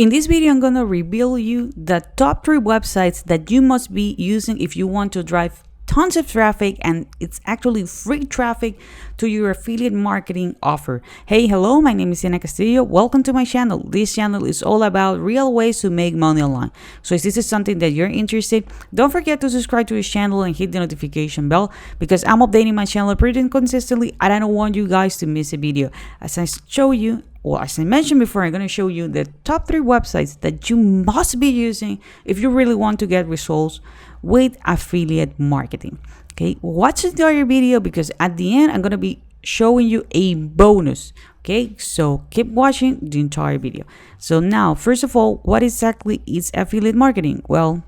In this video, I'm going to reveal you the top 3 websites that you must be using if you want to drive tons of traffic, and it's actually free traffic to your affiliate marketing offer. Hey, hello, my name is Siena Castillo. Welcome to my channel. This channel is all about real ways to make money online. So if this is something that you're interested, don't forget to subscribe to this channel and hit the notification bell, because I'm updating my channel pretty consistently and I don't want you guys to miss a video. As I show you, well, as I mentioned before, I'm going to show you the top 3 websites that you must be using if you really want to get results with affiliate marketing. Okay, watch the entire video because at the end, I'm going to be showing you a bonus. Okay, so keep watching the entire video. So now, first of all, what exactly is affiliate marketing? Well,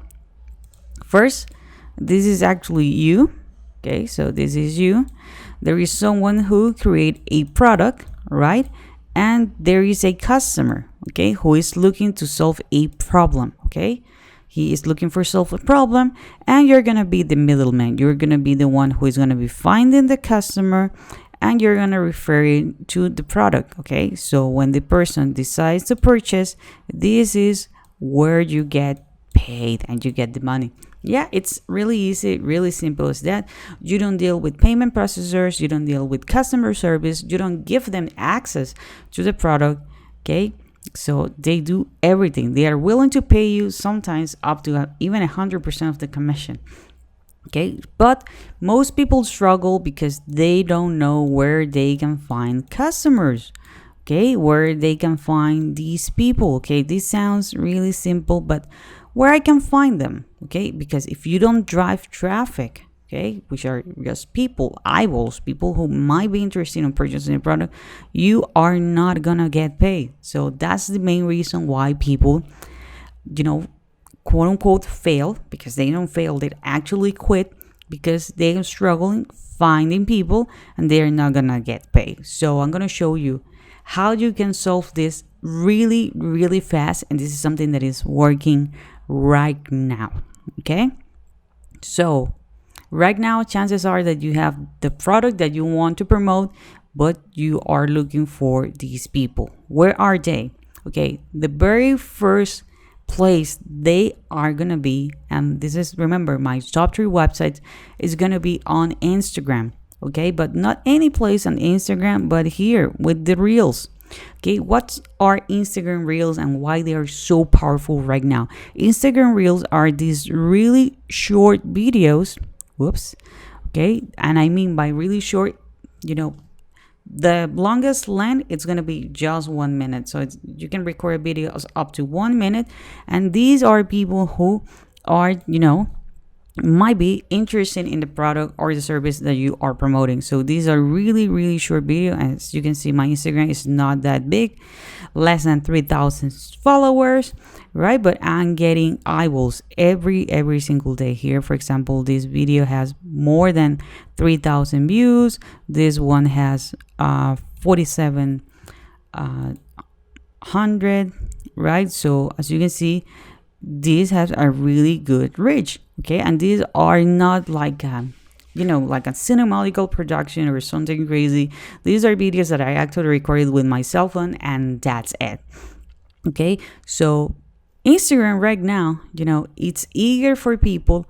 first, this is actually you. Okay, so this is you. There is someone who create a product, right? And there is a customer, okay, who is looking to solve a problem, okay? He is looking for solve a problem, and you're going to be the middleman. You're going to be the one who is going to be finding the customer, and you're going to refer it to the product, okay? So when the person decides to purchase, this is where you get paid and you get the money. Yeah, it's really easy, really simple as that. You don't deal with payment processors, you don't deal with customer service, you don't give them access to the product, okay? So they do everything. They are willing to pay you sometimes up to even 100% of the commission, okay? But most people struggle because they don't know where they can find customers, okay? Where they can find these people, okay? This sounds really simple, but where I can find them, okay? Because if you don't drive traffic, okay, which are just people, eyeballs, people who might be interested in purchasing a product, you are not gonna get paid. So that's the main reason why people, quote unquote, fail, because they don't fail, they actually quit because they are struggling finding people and they're not gonna get paid. So I'm gonna show you how you can solve this really, really fast. And this is something that is working right now, okay? So right now, chances are that you have the product that you want to promote, but you are looking for these people. Where are they? Okay, the very first place they are gonna be, and this is, remember, my top 3 websites is gonna be on Instagram, okay? But not any place on Instagram, but here with the Reels. Okay, what are Instagram Reels and why they are so powerful right now? Instagram Reels are these really short videos. Whoops. Okay, and I mean by really short, the longest length, it's going to be just 1 minute. So you can record videos up to 1 minute. And these are people who are, might be interested in the product or the service that you are promoting. So these are really, really short video. As you can see, my Instagram is not that big, less than 3,000 followers, right? But I'm getting eyeballs every single day. Here, for example, this video has more than 3,000 views. This one has 4,700, right? So as you can see, these have a really good reach, okay? And these are not like like a cinematical production or something crazy. These are videos that I actually recorded with my cell phone, and that's it, okay? So Instagram right now, it's eager for people,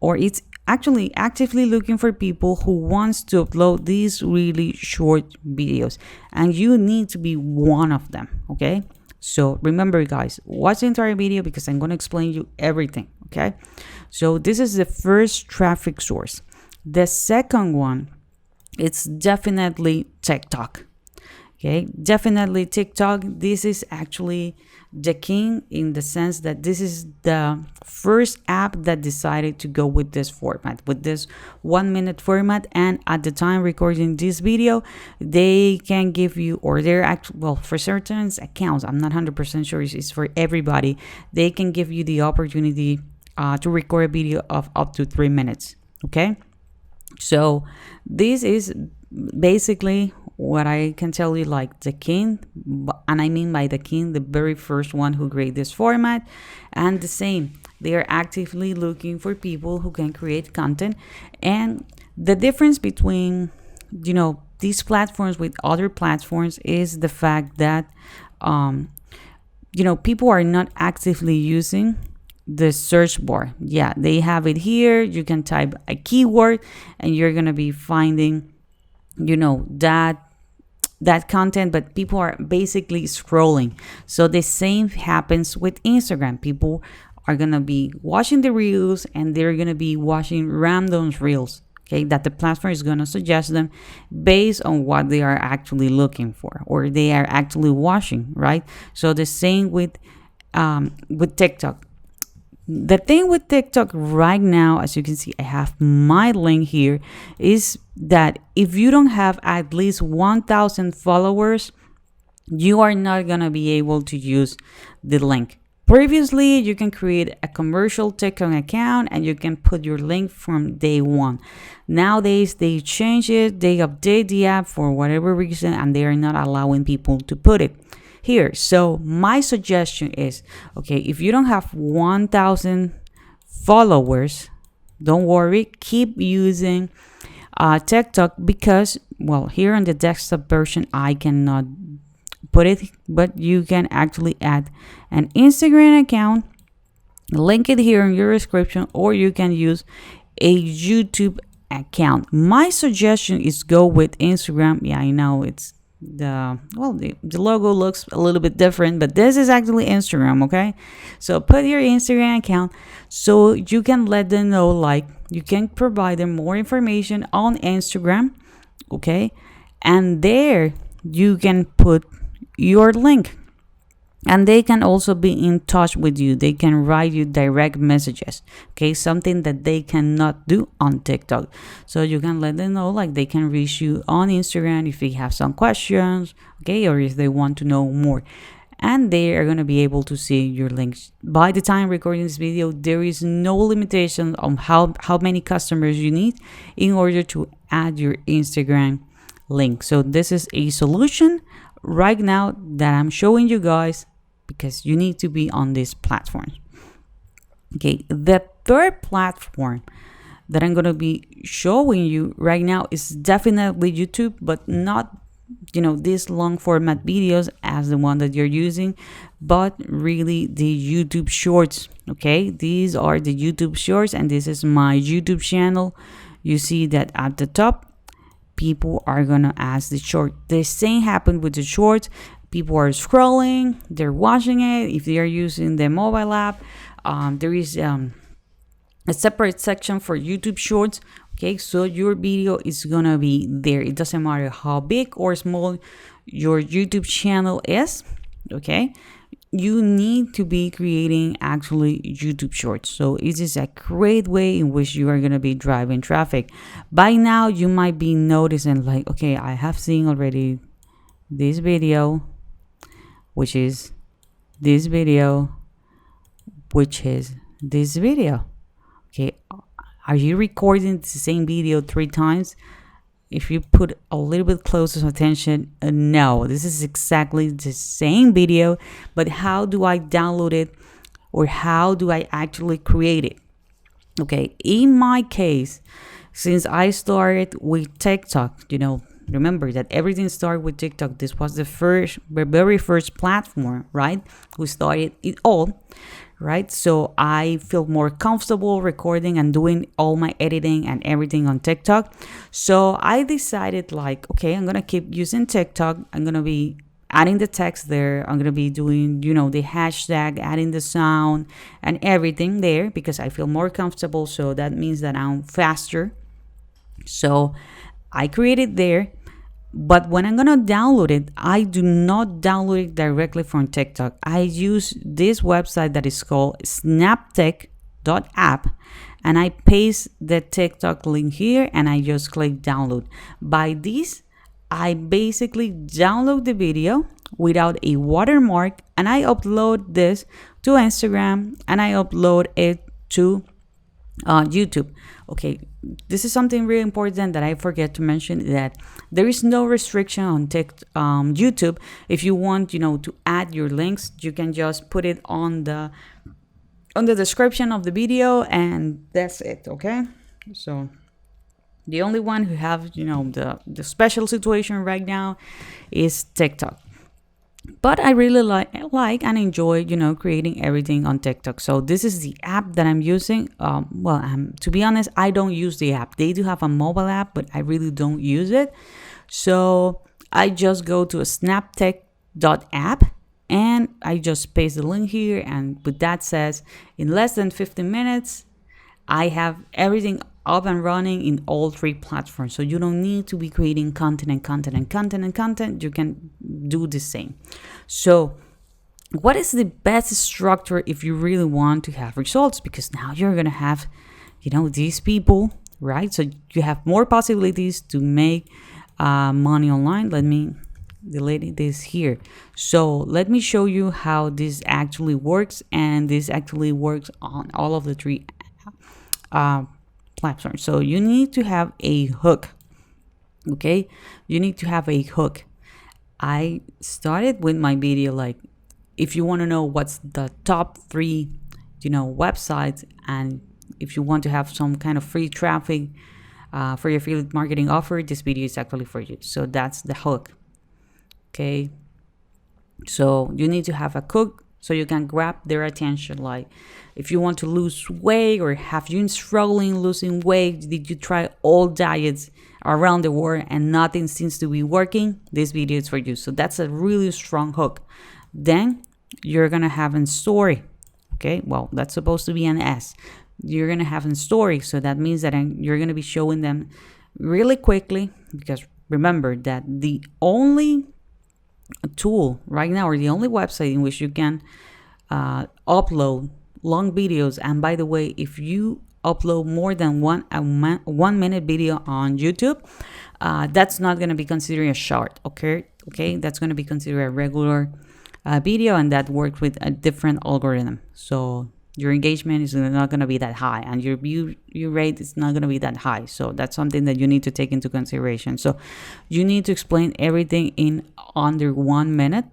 or it's actually actively looking for people who wants to upload these really short videos, and you need to be one of them, okay? So remember, guys, watch the entire video because I'm going to explain you everything, okay? So this is the first traffic source. The second one, it's definitely TikTok, okay? Definitely TikTok. This is actually the king in the sense that this is the first app that decided to go with this format, with this 1 minute format. And at the time recording this video, they can give you, or they're actually, well, for certain accounts, I'm not 100% sure it's for everybody, they can give you the opportunity to record a video of up to 3 minutes, okay? So this is basically what I can tell you, like the king, and I mean by the king, the very first one who created this format. And the same, they are actively looking for people who can create content. And the difference between, these platforms with other platforms is the fact that people are not actively using the search bar. Yeah, they have it here. You can type a keyword and you're going to be finding, that content, but people are basically scrolling. So the same happens with Instagram. People are going to be watching the reels and they're going to be watching random reels, okay, that the platform is going to suggest them based on what they are actually looking for or they are actually watching, right? So the same with TikTok. The thing with TikTok right now, as you can see, I have my link here, is that if you don't have at least 1,000 followers, you are not going to be able to use the link. Previously, you can create a commercial TikTok account and you can put your link from day one. Nowadays, they change it, they update the app for whatever reason, and they are not allowing people to put it here. So my suggestion is, okay, if you don't have 1,000 followers, don't worry, keep using TikTok because, well, here on the desktop version, I cannot put it, but you can actually add an Instagram account, link it here in your description, or you can use a YouTube account. My suggestion is go with Instagram. Yeah, I know it's the logo looks a little bit different, but this is actually Instagram, okay? So put your Instagram account so you can let them know, like, you can provide them more information on Instagram, okay? And there you can put your link and they can also be in touch with you. They can write you direct messages, okay? Something that they cannot do on TikTok. So you can let them know, like, they can reach you on Instagram if they have some questions, okay, or if they want to know more. And they are going to be able to see your links. By the time recording this video, there is no limitation on how many customers you need in order to add your Instagram link. So this is a solution right now that I'm showing you guys because you need to be on this platform. Okay, the third platform that I'm going to be showing you right now is definitely YouTube, but not these long format videos as the one that you're using, but really the YouTube shorts. Okay, these are the YouTube shorts and this is my YouTube channel. You see that at the top people are gonna ask the short. The same happened with the shorts. People are scrolling, they're watching it. If they are using the mobile app, there is a separate section for YouTube shorts. Okay, so your video is gonna be there. It doesn't matter how big or small your YouTube channel is. Okay, you need to be creating actually YouTube shorts. So it is a great way in which you are going to be driving traffic. By now you might be noticing, like, okay, I have seen already this video, which is this video, which is this video. Okay, are you recording the same video 3 times? If you put a little bit closer attention, no, this is exactly the same video, but how do I download it or how do I actually create it? Okay, in my case, since I started with TikTok, remember that everything started with TikTok. This was the very first platform, right? We started it all. Right, so I feel more comfortable recording and doing all my editing and everything on TikTok. So I decided, like, okay, I'm gonna keep using TikTok. I'm gonna be adding the text there. I'm gonna be doing, the hashtag, adding the sound and everything there because I feel more comfortable. So that means that I'm faster. So I created there. But when I'm gonna download it, I do not download it directly from TikTok. I use this website that is called snaptik.app and I paste the TikTok link here and I just click download. By this, I basically download the video without a watermark and I upload this to Instagram and I upload it to YouTube. Okay, this is something really important that I forget to mention, that there is no restriction on YouTube. If you want, to add your links, you can just put it on the description of the video and that's it. Okay, so the only one who have the special situation right now is TikTok. But I really like and enjoy, creating everything on TikTok. So this is the app that I'm using. To be honest, I don't use the app. They do have a mobile app, but I really don't use it. So I just go to a snaptech.app and I just paste the link here. And with that says, in less than 15 minutes, I have everything up and running in all three platforms. So you don't need to be creating content and content and content and content. You can do the same. So what is the best structure if you really want to have results? Because now you're going to have, these people, right? So you have more possibilities to make money online. Let me delete this here. So let me show you how this actually works. And this actually works on all of the three platforms. So you need to have a hook. Okay, you need to have a hook. I started with my video like, if you want to know what's the top three, websites, and if you want to have some kind of free traffic for your affiliate marketing offer, this video is actually for you. So that's the hook. Okay, so you need to have a hook so you can grab their attention. Like, if you want to lose weight, or have you been struggling losing weight, did you try all diets around the world and nothing seems to be working, this video is for you. So that's a really strong hook. Then you're gonna have a story. Okay, well, that's supposed to be an S. You're gonna have a story, so that means that you're gonna be showing them really quickly, because remember that the only tool right now, or the only website in which you can upload long videos, and by the way, if you upload more than 1 minute video on YouTube, that's not going to be considered a short. Okay, that's going to be considered a regular video, and that works with a different algorithm. So your engagement is not going to be that high, and your view rate is not going to be that high. So that's something that you need to take into consideration. So you need to explain everything in under 1 minute.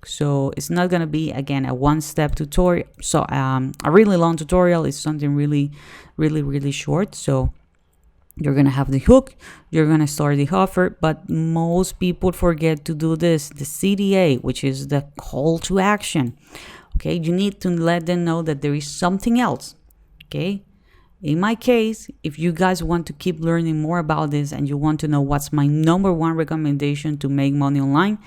So it's not going to be, again, a one-step tutorial. So a really long tutorial is something really, really, really short. So you're going to have the hook, you're going to start the offer, but most people forget to do this, the CTA, which is the call to action. Okay, you need to let them know that there is something else. Okay, in my case, if you guys want to keep learning more about this and you want to know what's my number one recommendation to make money online,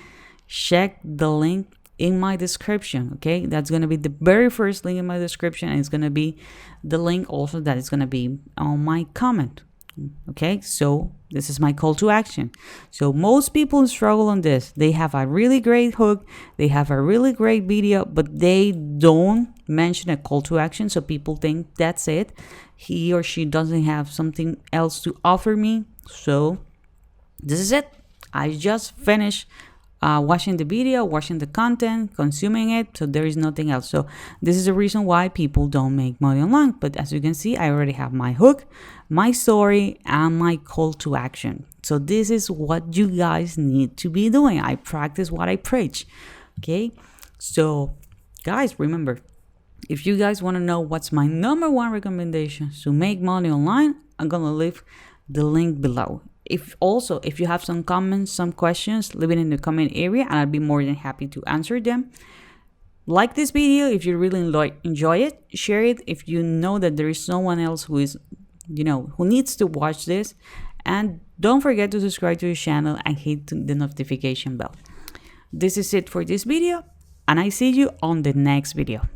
check the link in my description. Okay, that's going to be the very first link in my description, and it's going to be the link also that is going to be on my comment. Okay, so this is my call to action. So most people struggle on this. They have a really great hook, they have a really great video, but they don't mention a call to action. So people think that's it, he or she doesn't have something else to offer me. So this is it. I just finished watching the video, watching the content, consuming it. So there is nothing else. So this is the reason why people don't make money online. But as you can see, I already have my hook, my story, and my call to action. So this is what you guys need to be doing. I practice what I preach. Okay, so guys, remember, if you guys want to know what's my number one recommendation to make money online, I'm gonna leave the link below. If you have some comments, some questions, leave it in the comment area, and I'll be more than happy to answer them. Like this video if you really enjoy it. Share it if you know that there is someone else who is, who needs to watch this. And don't forget to subscribe to the channel and hit the notification bell. This is it for this video, and I see you on the next video.